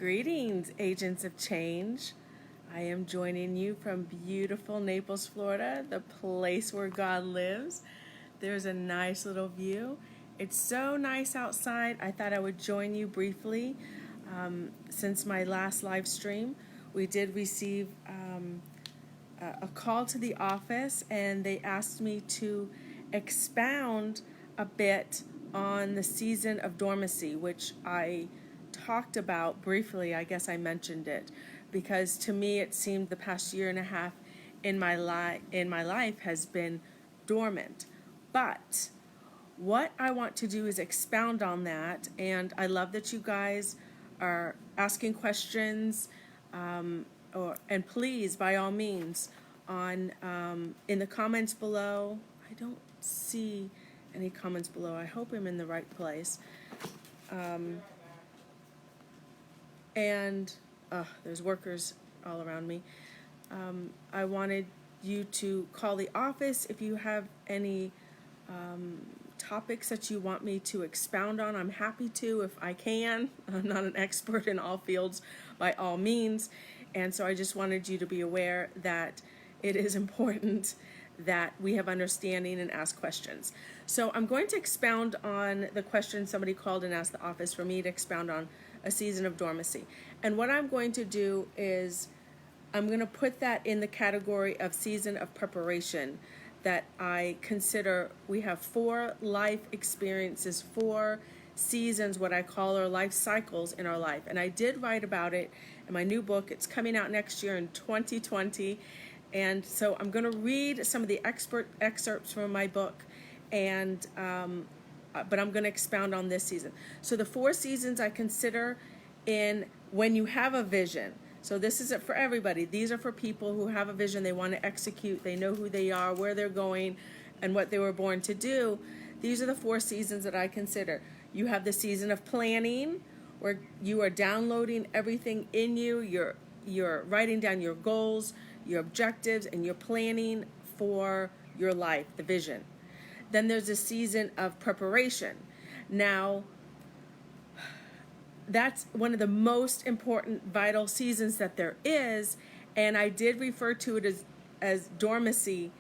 Greetings, agents of change. I am joining you from beautiful Naples, Florida, the place where God lives. There's a nice little view. It's so nice outside. I thought I would join you briefly. Since my last live stream, we did receive a call to the office, and they asked me to expound a bit on the season of dormancy, which I talked about briefly. I guess I mentioned it because to me it seemed the past year and a half in my life has been dormant. But what I want to do is expound on that, and I love that you guys are asking questions, and please, by all means, on in the comments below. I don't see any comments below. I hope I'm in the right place. And there's workers all around me. I wanted you to call the office if you have any topics that you want me to expound on. I'm happy to if I can. I'm not an expert in all fields by all means. And so I just wanted you to be aware that it is important that we have understanding and ask questions. So I'm going to expound on the question somebody called and asked the office for me to expound on a season of dormancy. And what I'm going to do is I'm going to put that in the category of season of preparation that I consider. We have 4 life experiences, 4 seasons, what I call our life cycles in our life. And I did write about it in my new book. It's coming out next year in 2020. And so I'm going to read some of the excerpts from my book, and but I'm going to expound on this season. So the 4 seasons I consider in when you have a vision. So this isn't for everybody. These are for people who have a vision, they want to execute, they know who they are, where they're going, and what they were born to do. These are the 4 seasons that I consider. You have the season of planning, where you are downloading everything in you. You're writing down your goals, your objectives, and you're planning for your life, the vision. Then there's a season of preparation. Now, that's one of the most important, vital seasons that there is, and I did refer to it as dormancy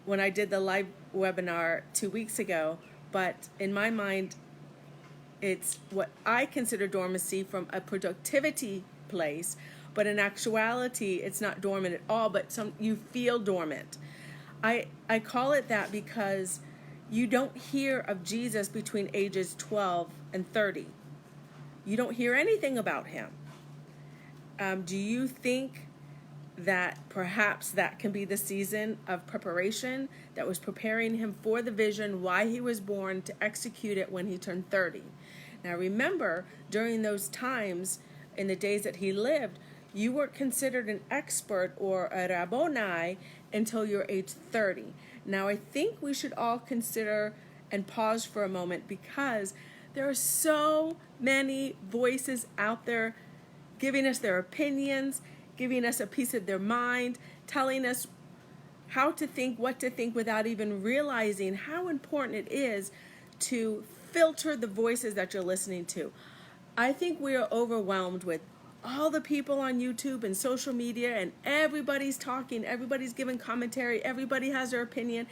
when I did the live webinar 2 weeks ago, but in my mind, it's what I consider dormancy from a productivity place, but in actuality, it's not dormant at all, but you feel dormant. I call it that because you don't hear of Jesus between ages 12 and 30. You don't hear anything about him. Do you think that perhaps that can be the season of preparation that was preparing him for the vision, why he was born, to execute it when he turned 30? Now remember, during those times, in the days that he lived, you weren't considered an expert or a rabboni until you're age 30. Now I think we should all consider and pause for a moment, because there are so many voices out there giving us their opinions, giving us a piece of their mind, telling us how to think, what to think, without even realizing how important it is to filter the voices that you're listening to. I think we are overwhelmed with all the people on YouTube and social media, and everybody's talking, everybody's giving commentary, everybody has their opinion.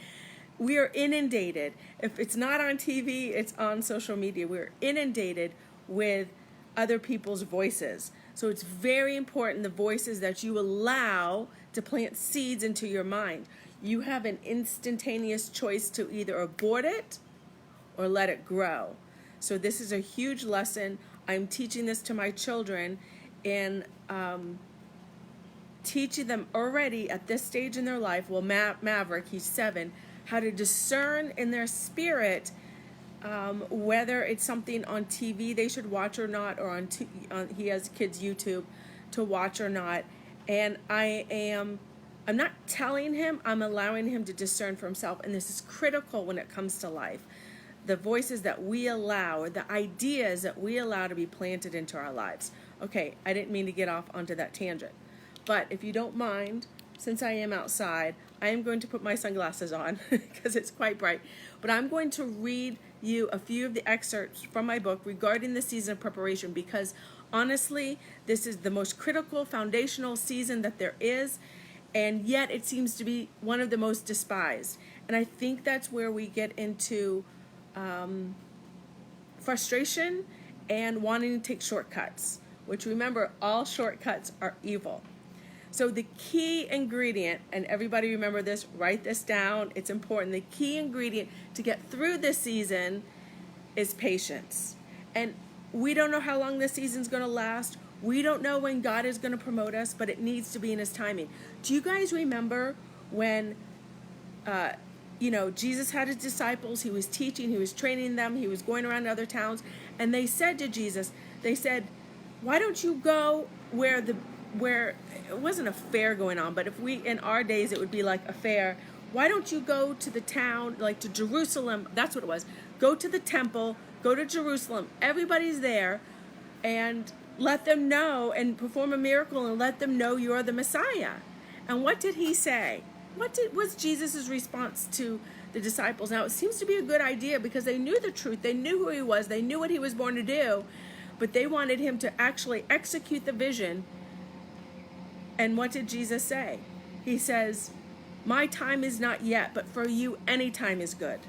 We are inundated. If it's not on TV, it's on social media. We're inundated with other people's voices. So it's very important, the voices that you allow to plant seeds into your mind. You have an instantaneous choice to either abort it or let it grow. So this is a huge lesson. I'm teaching this to my children, and teaching them already at this stage in their life. Well, Maverick, he's 7, how to discern in their spirit whether it's something on TV they should watch or not, or he has kids YouTube to watch or not. And I'm not telling him, I'm allowing him to discern for himself. And this is critical when it comes to life. The voices that we allow, or the ideas that we allow to be planted into our lives. Okay, I didn't mean to get off onto that tangent. But if you don't mind, since I am outside, I am going to put my sunglasses on because it's quite bright. But I'm going to read you a few of the excerpts from my book regarding the season of preparation, because honestly, this is the most critical, foundational season that there is, and yet it seems to be one of the most despised. And I think that's where we get into frustration and wanting to take shortcuts, which, remember, all shortcuts are evil. So the key ingredient, and everybody remember this, write this down, it's important. The key ingredient to get through this season is patience. And we don't know how long this season's going to last. We don't know when God is going to promote us, but it needs to be in his timing. Do you guys remember when Jesus had his disciples, he was teaching, he was training them, he was going around to other towns, and they said to Jesus, they said, why don't you go where it wasn't a fair going on, but if we, in our days, it would be like a fair. Why don't you go to the town, like to Jerusalem? That's what it was. Go to the temple, go to Jerusalem. Everybody's there, and let them know and perform a miracle and let them know you're the Messiah. And what did he say? What was Jesus' response to the disciples? Now, it seems to be a good idea because they knew the truth. They knew who he was. They knew what he was born to do, but they wanted him to actually execute the vision. And what did Jesus say? He says, my time is not yet, but for you, any time is good.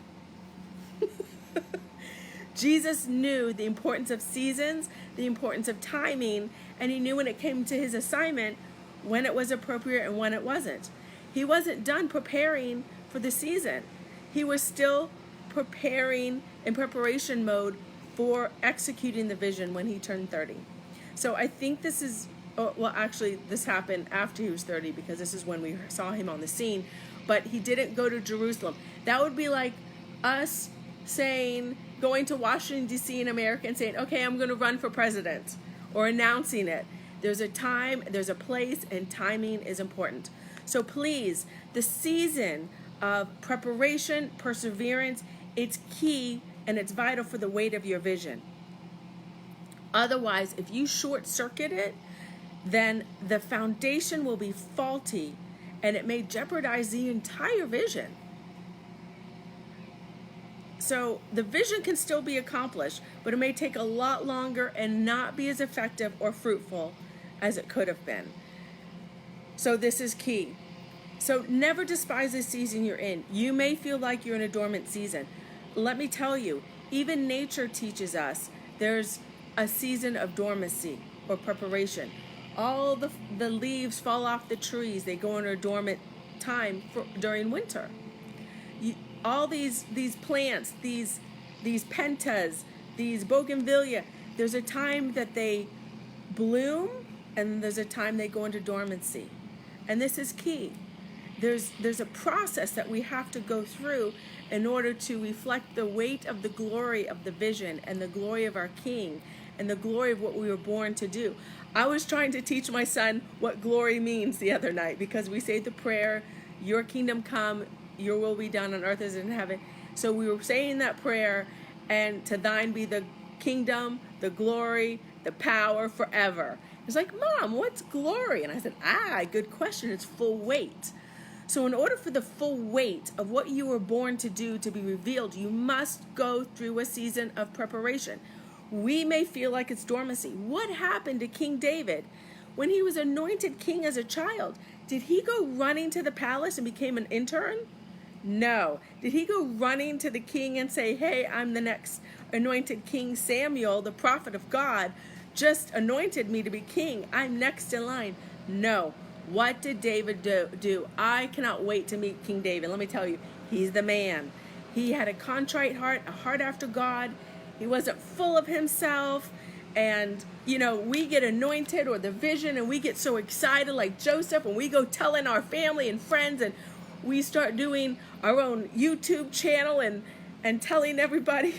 Jesus knew the importance of seasons, the importance of timing, and he knew when it came to his assignment, when it was appropriate and when it wasn't. He wasn't done preparing for the season. He was still preparing in preparation mode for executing the vision when he turned 30. So I think this is, well, actually, this happened after he was 30 because this is when we saw him on the scene. But he didn't go to Jerusalem. That would be like us going to Washington, D.C. in America and saying, okay, I'm going to run for president, or announcing it. There's a time, there's a place, and timing is important. So please, the season of preparation, perseverance, it's key and it's vital for the weight of your vision. Otherwise, if you short circuit it, then the foundation will be faulty and it may jeopardize the entire vision. So the vision can still be accomplished, but it may take a lot longer and not be as effective or fruitful as it could have been. So this is key. So never despise the season you're in. You may feel like you're in a dormant season. Let me tell you, even nature teaches us there's a season of dormancy or preparation. All the leaves fall off the trees. They go into a dormant time during winter. All these plants, these pentas, these bougainvillea, there's a time that they bloom and there's a time they go into dormancy. And this is key. There's a process that we have to go through in order to reflect the weight of the glory of the vision and the glory of our King and the glory of what we were born to do. I was trying to teach my son what glory means the other night because we say the prayer, your kingdom come, your will be done on earth as in heaven. So we were saying that prayer, and to thine be the kingdom, the glory, the power forever. He's like, Mom, what's glory? And I said, good question. It's full weight. So in order for the full weight of what you were born to do to be revealed, you must go through a season of preparation. We may feel like it's dormancy. What happened to King David when he was anointed king as a child? Did he go running to the palace and became an intern? No. Did he go running to the king and say, hey, I'm the next anointed king? Samuel, the prophet of God, just anointed me to be king. I'm next in line. No. What did David do? I cannot wait to meet King David. Let me tell you, he's the man. He had a contrite heart, a heart after God. He wasn't full of himself. And, we get anointed or the vision and we get so excited like Joseph, and we go telling our family and friends, and we start doing our own YouTube channel and telling everybody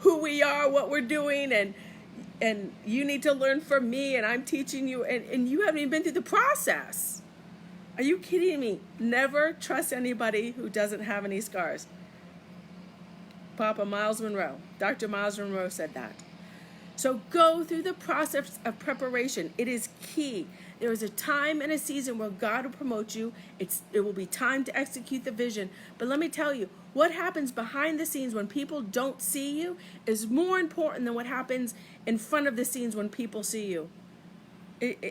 who we are, what we're doing, and you need to learn from me, and I'm teaching you, and you haven't even been through the process. Are you kidding me? Never trust anybody who doesn't have any scars. Papa Myles Munroe, Dr. Myles Munroe said that. So go through the process of preparation. It is key. There is a time and a season where God will promote you. It will be time to execute the vision. But let me tell you, what happens behind the scenes when people don't see you is more important than what happens in front of the scenes when people see you.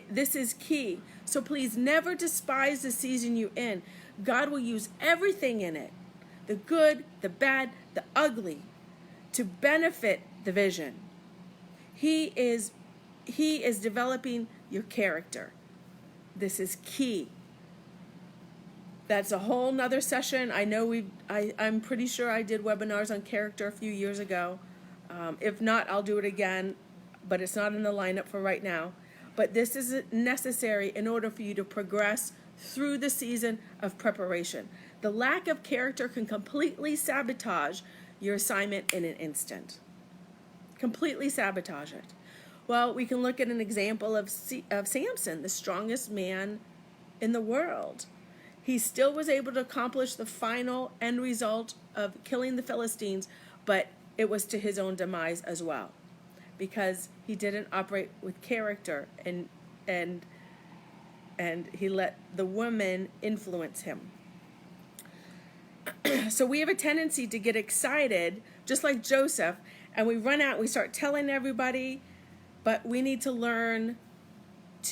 This is key. So please never despise the season you're in. God will use everything in it, the good, the bad, the ugly, to benefit the vision. He is developing your character. This is key. That's a whole nother session. I know I'm pretty sure I did webinars on character a few years ago. If not, I'll do it again, but it's not in the lineup for right now. But this is necessary in order for you to progress through the season of preparation. The lack of character can completely sabotage your assignment in an instant. Completely sabotage it. Well, we can look at an example of Samson, the strongest man in the world. He still was able to accomplish the final end result of killing the Philistines, but it was to his own demise as well, because he didn't operate with character and he let the woman influence him. So we have a tendency to get excited, just like Joseph, and we run out, we start telling everybody, but we need to learn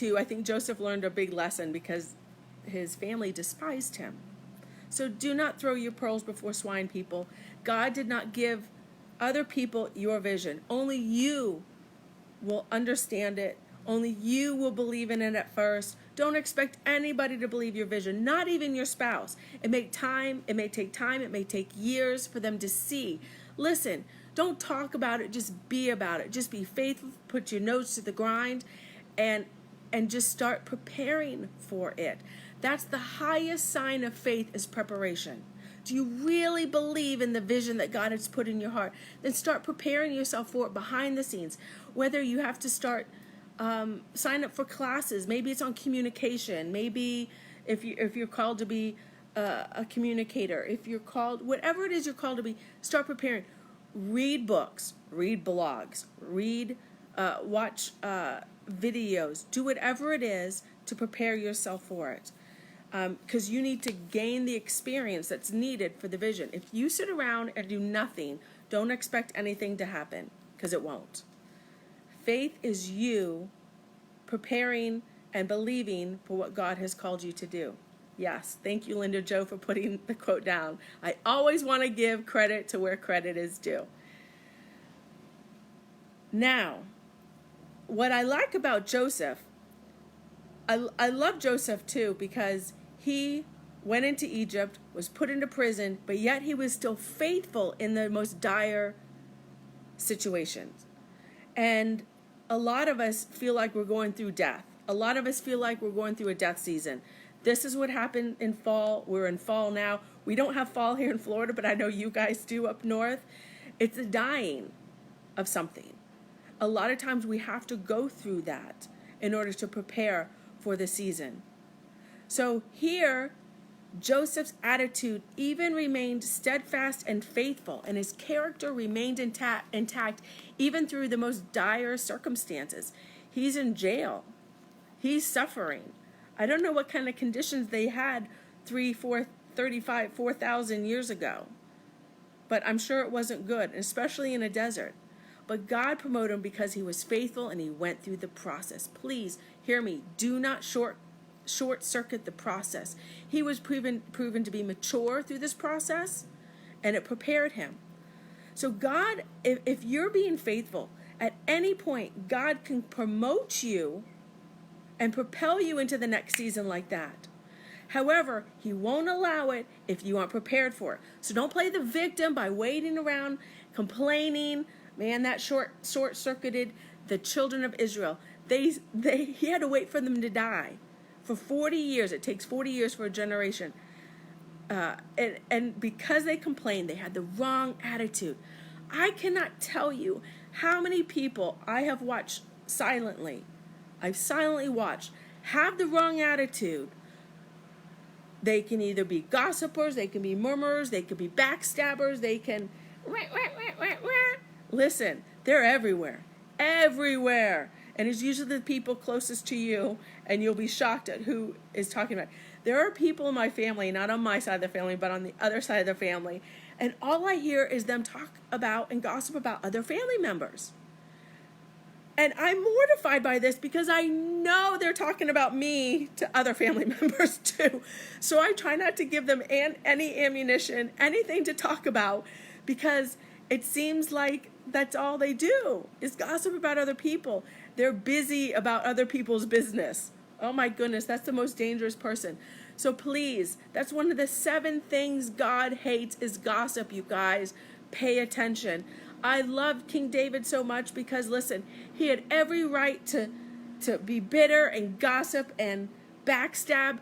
I think Joseph learned a big lesson because his family despised him. So do not throw your pearls before swine, people. God did not give other people your vision. Only you will understand it. Only you will believe in it at first. Don't expect anybody to believe your vision, not even your spouse. It may take time, it may take years for them to see. Listen, don't talk about it, just be about it. Just be faithful, put your nose to the grind, and just start preparing for it. That's the highest sign of faith, is preparation. Do you really believe in the vision that God has put in your heart? Then start preparing yourself for it behind the scenes. Whether you have to start sign up for classes, maybe it's on communication, maybe if you're called to be a communicator, if you're called, whatever it is you're called to be, start preparing. Read books, read blogs, watch videos, do whatever it is to prepare yourself for it. Because you need to gain the experience that's needed for the vision. If you sit around and do nothing, don't expect anything to happen, because it won't. Faith is you preparing and believing for what God has called you to do. Yes, thank you, Linda Jo, for putting the quote down. I always want to give credit to where credit is due. Now, what I like about Joseph, I love Joseph too, because he went into Egypt, was put into prison, but yet he was still faithful in the most dire situations. And a lot of us feel like we're going through death. A lot of us feel like we're going through a death season. This is what happened in fall. We're in fall now. We don't have fall here in Florida, but I know you guys do up north. It's the dying of something. A lot of times we have to go through that in order to prepare for the season. So here, Joseph's attitude even remained steadfast and faithful, and his character remained intact even through the most dire circumstances. He's in jail. He's suffering. I don't know what kind of conditions they had 4,000 years ago, but I'm sure it wasn't good, especially in a desert. But God promoted him because he was faithful and he went through the process. Please hear me. Do not short circuit the process. He was proven to be mature through this process, and it prepared him. So God, if you're being faithful, at any point, God can promote you and propel you into the next season like that. However, he won't allow it if you aren't prepared for it. So don't play the victim by waiting around, complaining. Man, that short-circuited the children of Israel. He had to wait for them to die. For 40 years, it takes 40 years for a generation. And because they complained, they had the wrong attitude. I cannot tell you how many people I have watched silently. I've silently watched have the wrong attitude. They can either be gossipers, they can be murmurers, they can be backstabbers, they can... Listen, they're everywhere. everywhere. And it's usually the people closest to you, and you'll be shocked at who is talking about it. There are people in my family, not on my side of the family, but on the other side of the family, and all I hear is them talk about and gossip about other family members. And I'm mortified by this because I know they're talking about me to other family members too. So I try not to give them any ammunition, anything to talk about, because it seems like that's all they do is gossip about other people. They're busy about other people's business. Oh my goodness, that's the most dangerous person. So please, that's one of the 7 things God hates is gossip, you guys. Pay attention. I love King David so much because, listen, he had every right to be bitter and gossip and backstab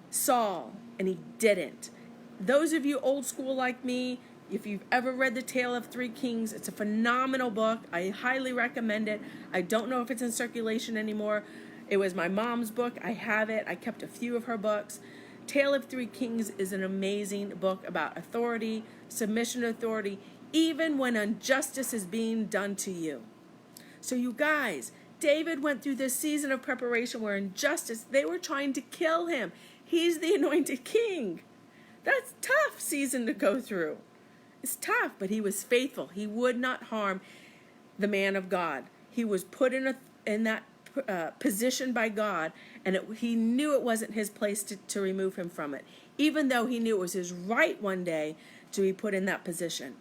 Saul, and he didn't. Those of you old school like me, if you've ever read The Tale of Three Kings, it's a phenomenal book. I highly recommend it. I don't know if it's in circulation anymore. It was my mom's book. I have it. I kept a few of her books. Tale of Three Kings is an amazing book about authority, submission to authority, even when injustice is being done to you. So you guys, David went through this season of preparation where injustice, they were trying to kill him. He's the anointed king. That's a tough season to go through. It's tough, but he was faithful. He would not harm the man of God. He was put in that position by God, and he knew it wasn't his place to remove him from it, even though he knew it was his right one day to be put in that position.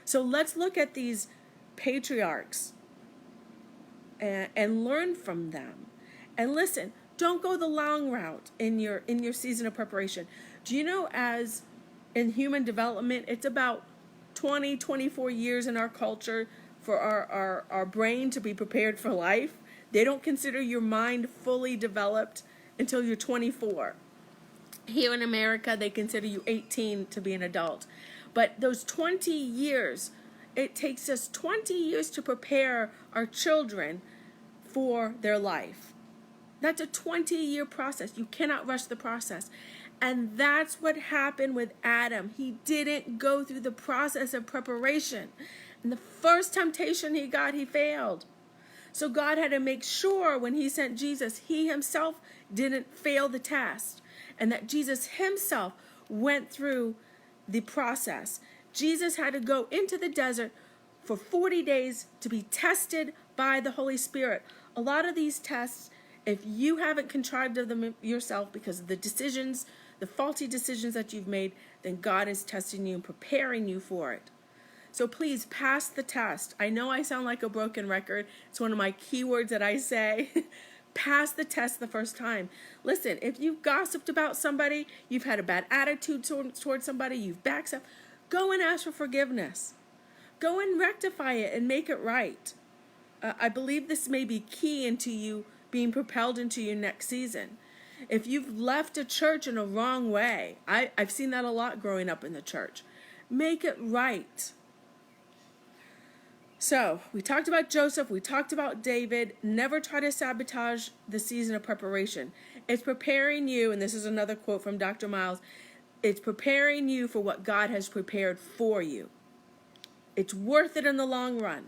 So let's look at these patriarchs and learn from them. And listen, don't go the long route in your season of preparation. Do you know, as in human development, it's about 24 years in our culture for our brain to be prepared for life. They don't consider your mind fully developed until you're 24. Here in America, they consider you 18 to be an adult. But those 20 years, it takes us 20 years to prepare our children for their life. That's a 20-year process. You cannot rush the process. And that's what happened with Adam. He didn't go through the process of preparation. And the first temptation he got, he failed. So God had to make sure when he sent Jesus, he himself didn't fail the test. And that Jesus himself went through the process. Jesus had to go into the desert for 40 days to be tested by the Holy Spirit. A lot of these tests, if you haven't contrived of them yourself because of the decisions, the faulty decisions that you've made, then God is testing you and preparing you for it. So please pass the test. I know I sound like a broken record. It's one of my key words that I say. Pass the test the first time. Listen, if you've gossiped about somebody, you've had a bad attitude towards somebody, you've backstabbed, go and ask for forgiveness. Go and rectify it and make it right. I believe this may be key into you being propelled into your next season. If you've left a church in a wrong way, I've seen that a lot growing up in the church. Make it right. So, we talked about Joseph, we talked about David. Never try to sabotage the season of preparation. It's preparing you, and this is another quote from Dr. Myles, it's preparing you for what God has prepared for you. It's worth it in the long run.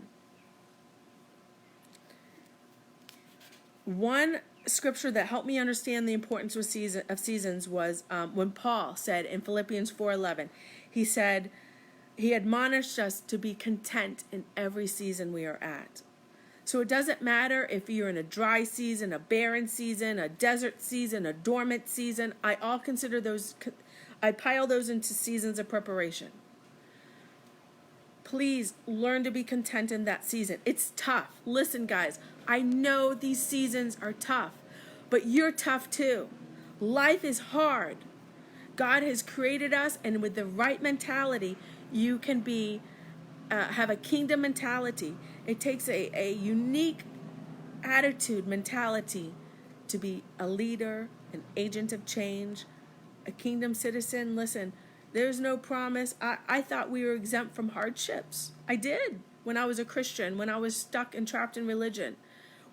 One scripture that helped me understand the importance of seasons was when Paul said in Philippians 4:11, he said, he admonished us to be content in every season we are at. So it doesn't matter if you're in a dry season, a barren season, a desert season, a dormant season. I pile those into seasons of preparation. Please learn to be content in that season. It's tough. Listen, guys, I know these seasons are tough, but you're tough too. Life is hard. God has created us, and with the right mentality, you can have a kingdom mentality. It takes a unique attitude, mentality, to be a leader, an agent of change, a kingdom citizen. Listen, there's no promise. I thought we were exempt from hardships. I did when I was a Christian, when I was stuck and trapped in religion.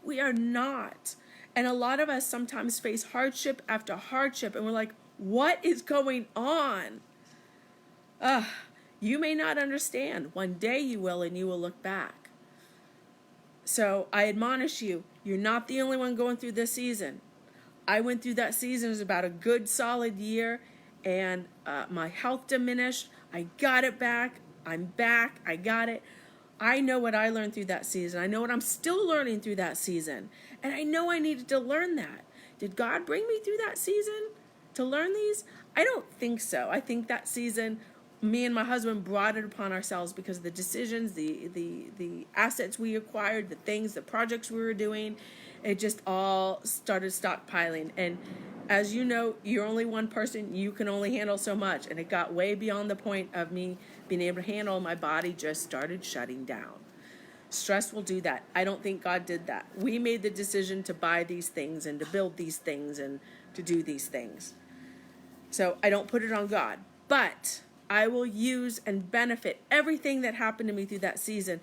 We are not. And a lot of us sometimes face hardship after hardship, and we're like, what is going on? You may not understand. One day you will, and you will look back. So I admonish you, you're not the only one going through this season. I went through that season. It was about a good solid year, and my health diminished. I got it back. I'm back. I got it. I know what I learned through that season. I know what I'm still learning through that season. And I know I needed to learn that. Did God bring me through that season to learn these? I don't think so. I think that season, me and my husband brought it upon ourselves because of the decisions, the assets we acquired, the things, the projects we were doing. It just all started stockpiling. And as you know, you're only one person. You can only handle so much. And it got way beyond the point of me being able to handle. My body just started shutting down. Stress will do that. I don't think God did that. We made the decision to buy these things and to build these things and to do these things. So I don't put it on God. But I will use and benefit everything that happened to me through that season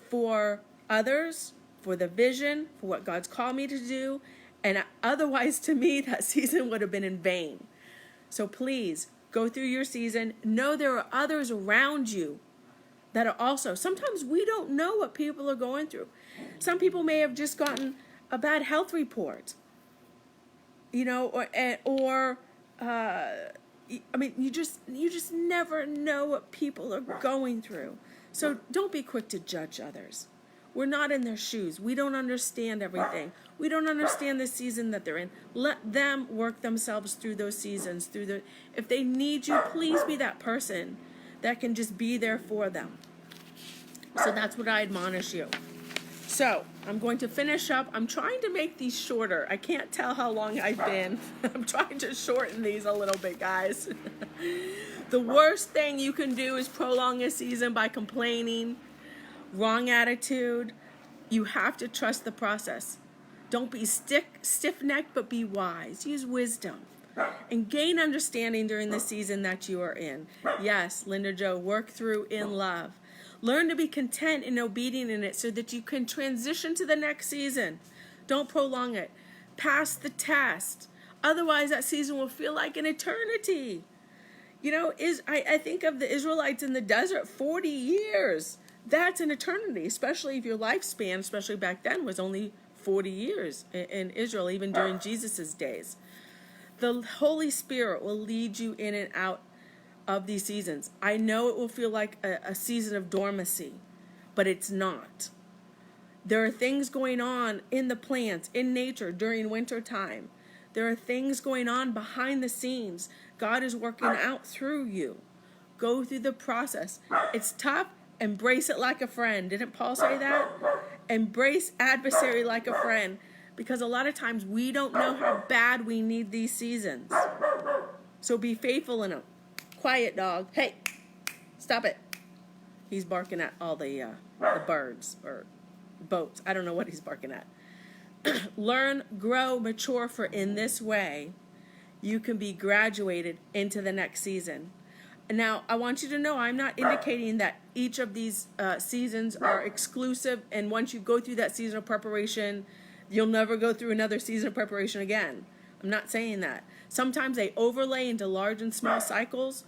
for others, for the vision, for what God's called me to do. And otherwise, to me, that season would have been in vain. So please, go through your season. Know there are others around you that are also. Sometimes we don't know what people are going through. Some people may have just gotten a bad health report. You know, I mean, you just never know what people are going through. So don't be quick to judge others. We're not in their shoes. We don't understand everything. We don't understand the season that they're in. Let them work themselves through those seasons. If they need you, please be that person that can just be there for them. So that's what I admonish you. So I'm going to finish up. I'm trying to make these shorter. I can't tell how long I've been. I'm trying to shorten these a little bit, guys. The worst thing you can do is prolong a season by complaining. Wrong attitude. You have to trust the process. Don't be stiff-necked, but be wise. Use wisdom. And gain understanding during the season that you are in. Yes, Linda Jo, work through in love. Learn to be content and obedient in it so that you can transition to the next season. Don't prolong it. Pass the test. Otherwise, that season will feel like an eternity. You know, I think of the Israelites in the desert, 40 years. That's an eternity, especially if your lifespan, especially back then, was only 40 years in Israel, even during Jesus' days. The Holy Spirit will lead you in and out of these seasons. I know it will feel like a season of dormancy, but it's not. There are things going on in the plants, in nature, during winter time. There are things going on behind the scenes. God is working out through you. Go through the process. It's tough. Embrace it like a friend. Didn't Paul say that? Embrace adversary like a friend. Because a lot of times we don't know how bad we need these seasons. So be faithful in them. Quiet, dog. Hey, stop it. He's barking at all the birds or boats. I don't know what he's barking at. Learn, grow, mature, for in this way you can be graduated into the next season. Now, I want you to know I'm not indicating that each of these seasons are exclusive, and once you go through that season of preparation, you'll never go through another season of preparation again. I'm not saying that. Sometimes they overlay into large and small cycles.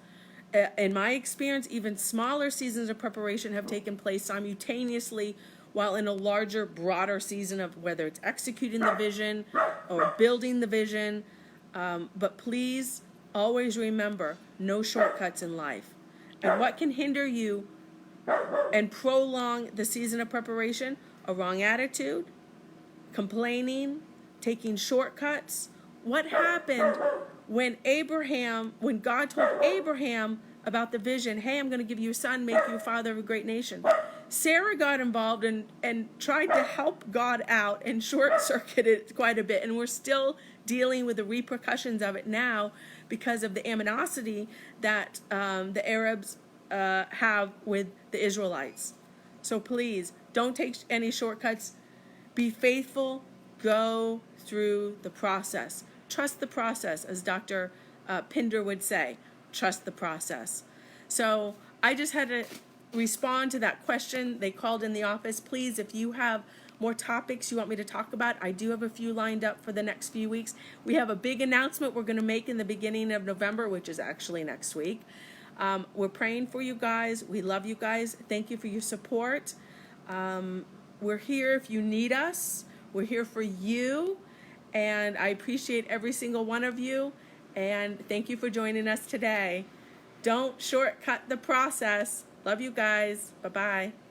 In my experience, even smaller seasons of preparation have taken place simultaneously while in a larger, broader season of whether it's executing the vision or building the vision. But please always remember, no shortcuts in life. And what can hinder you and prolong the season of preparation? A wrong attitude, complaining, taking shortcuts. What happened when God told Abraham about the vision, hey, I'm going to give you a son, make you a father of a great nation. Sarah got involved and tried to help God out and short-circuited it quite a bit. And we're still dealing with the repercussions of it now because of the animosity that the Arabs have with the Israelites. So please, don't take any shortcuts. Be faithful. Go through the process. Trust the process, as Dr. Pinder would say. Trust the process. So I just had to respond to that question they called in the office. Please, if you have more topics you want me to talk about, I do have a few lined up for the next few weeks. We have a big announcement we're going to make in the beginning of November, which is actually next week. We're praying for you guys. We love you guys. Thank you for your support. we're here if you need us. We're here for you. And I appreciate every single one of you. And thank you for joining us today. Don't shortcut the process. Love you guys. Bye-bye.